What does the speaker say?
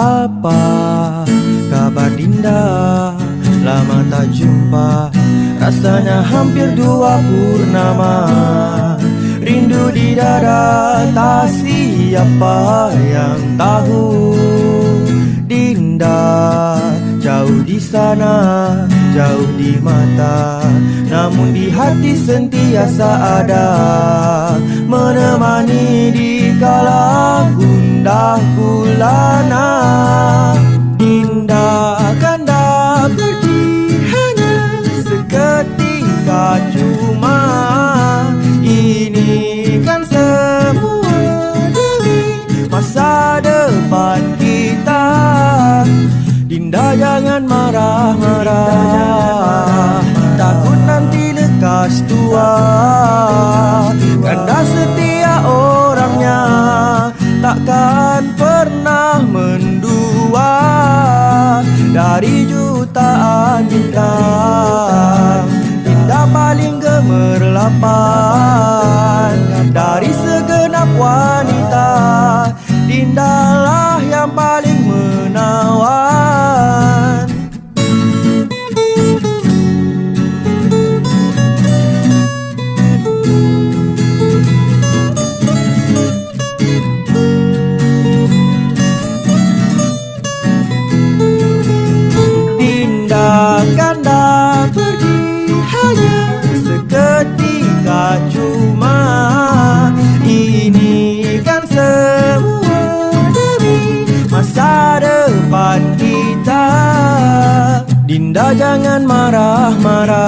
Apa kabar Dinda? Lama tak jumpa, rasanya hampir 2 purnama. Rindu di dada, tak siapa yang tahu. Dinda jauh di sana, jauh di mata, namun di hati sentiasa ada, menemani di kala gundah gulana. Dinda kanda pergi hanya seketika, cuma ini kan semua demi masa depan kita. Dinda jangan marah-marah, takut nanti lekas tua. Kanda setia orangnya, takkan pernah mendua. Dari jutaan bintang, Dinda paling gemerlapan. Dari segenap wanita, Dindalah yang paling menawan. Dinda kanda pergi hanya seketika, cuma ini kan semua demi masa depan kita. Dinda jangan marah-marah,